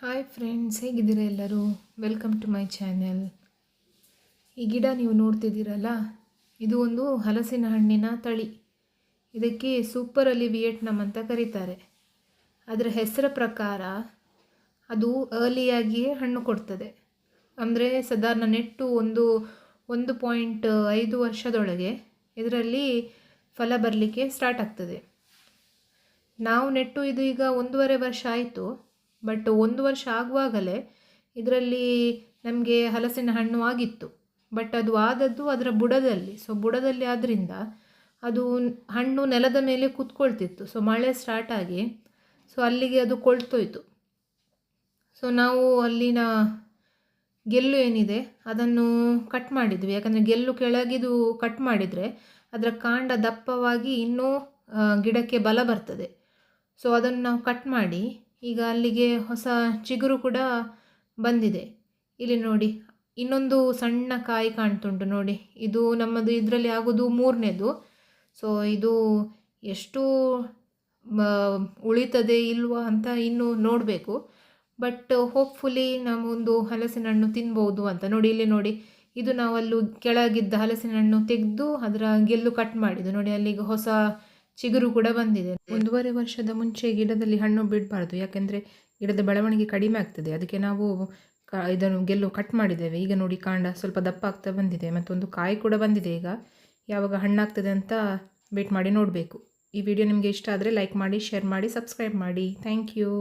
Hi friends, ಹೇಗಿದ್ದೀರಾ ಎಲ್ಲರೂ? Welcome to my channel. ಈ ಗಿಡ ನೀವು ನೋಡ್ತಿದ್ದೀರಲ್ಲ, ಇದು ಒಂದು ಹಲಸಿನ ಹಣ್ಣಿನ ತಳಿ. ಇದಕ್ಕೆ ಸೂಪರ್ ಅಲ್ಲಿ ವಿಯೆಟ್ನಾಮ್ ಅಂತ ಕರೀತಾರೆ. ಅದರ ಹೆಸರ ಪ್ರಕಾರ ಅದು ಅರ್ಲಿಯಾಗಿಯೇ ಹಣ್ಣು ಕೊಡ್ತದೆ. ಅಂದರೆ ಸಾಧಾರಣ ನೆಟ್ಟು 1.5 ವರ್ಷದೊಳಗೆ ಇದರಲ್ಲಿ ಫಲ ಬರಲಿಕ್ಕೆ ಸ್ಟಾರ್ಟ್ ಆಗ್ತದೆ. ನಾವು ನೆಟ್ಟು ಇದು ಈಗ 1.5 ವರ್ಷ ಆಯಿತು. ಬಟ್ 1 ವರ್ಷ ಆಗುವಾಗಲೇ ಇದರಲ್ಲಿ ನಮಗೆ ಹಲಸಿನ ಹಣ್ಣು ಆಗಿತ್ತು. ಬಟ್ ಅದು ಆದದ್ದು ಅದರ ಬುಡದಲ್ಲಿ. ಬುಡದಲ್ಲಿ ಆದ್ದರಿಂದ ಅದು ಹಣ್ಣು ನೆಲದ ಮೇಲೆ ಕೂತ್ಕೊಳ್ತಿತ್ತು. ಮಳೆ ಸ್ಟಾರ್ಟ್ ಆಗಿ ಅಲ್ಲಿಗೆ ಅದು ಕೊಳ್ತೋಯ್ತು. ನಾವು ಅಲ್ಲಿನ ಗೆಲ್ಲು ಏನಿದೆ ಅದನ್ನು ಕಟ್ ಮಾಡಿದ್ವಿ. ಯಾಕಂದರೆ ಗೆಲ್ಲು ಕೆಳಗಿದು ಕಟ್ ಮಾಡಿದರೆ ಅದರ ಕಾಂಡ ದಪ್ಪವಾಗಿ ಇನ್ನೂ ಗಿಡಕ್ಕೆ ಬಲ ಬರ್ತದೆ. ಅದನ್ನು ನಾವು ಕಟ್ ಮಾಡಿ ಈಗ ಅಲ್ಲಿಗೆ ಹೊಸ ಚಿಗುರು ಕೂಡ ಬಂದಿದೆ. ಇಲ್ಲಿ ನೋಡಿ, ಇನ್ನೊಂದು ಸಣ್ಣ ಕಾಯಿ ಕಾಣ್ತುಂಟು ನೋಡಿ. ಇದು ನಮ್ಮದು ಇದರಲ್ಲಿ ಆಗೋದು 3ನೇದು. ಇದು ಎಷ್ಟು ಉಳಿತದೆ ಇಲ್ವಾ ಅಂತ ಇನ್ನೂ ನೋಡಬೇಕು. ಬಟ್ ಹೋಪ್ಫುಲಿ ನಾವೊಂದು ಹಲಸಿನ ಹಣ್ಣು ತಿನ್ಬೋದು ಅಂತ. ನೋಡಿ ಇಲ್ಲಿ ನೋಡಿ, ಇದು ನಾವಲ್ಲೂ ಕೆಳಗಿದ್ದ ಹಲಸಿನ ಹಣ್ಣು ತೆಗೆದು ಅದರ ಗೆಲ್ಲು ಕಟ್ ಮಾಡಿದ್ದು ನೋಡಿ. ಅಲ್ಲಿಗೆ ಹೊಸ ಚಿಗುರು ಕೂಡ ಬಂದಿದೆ. 1.5 ವರ್ಷದ ಮುಂಚೆ ಗಿಡದಲ್ಲಿ ಹಣ್ಣು ಬಿಡಬಾರ್ದು, ಯಾಕೆಂದರೆ ಗಿಡದ ಬೆಳವಣಿಗೆ ಕಡಿಮೆ ಆಗ್ತದೆ. ಅದಕ್ಕೆ ನಾವು ಇದನ್ನು ಗೆಲ್ಲು ಕಟ್ ಮಾಡಿದ್ದೇವೆ. ಈಗ ನೋಡಿ, ಕಾಂಡ ಸ್ವಲ್ಪ ದಪ್ಪ ಆಗ್ತಾ ಬಂದಿದೆ. ಮತ್ತೊಂದು ಕಾಯಿ ಕೂಡ ಬಂದಿದೆ. ಈಗ ಯಾವಾಗ ಹಣ್ಣಾಗ್ತದೆ ಅಂತ ವೇಟ್ ಮಾಡಿ ನೋಡಬೇಕು. ಈ ವಿಡಿಯೋ ನಿಮಗೆ ಇಷ್ಟ ಆದರೆ ಲೈಕ್ ಮಾಡಿ, ಶೇರ್ ಮಾಡಿ, ಸಬ್ಸ್ಕ್ರೈಬ್ ಮಾಡಿ. Thank you.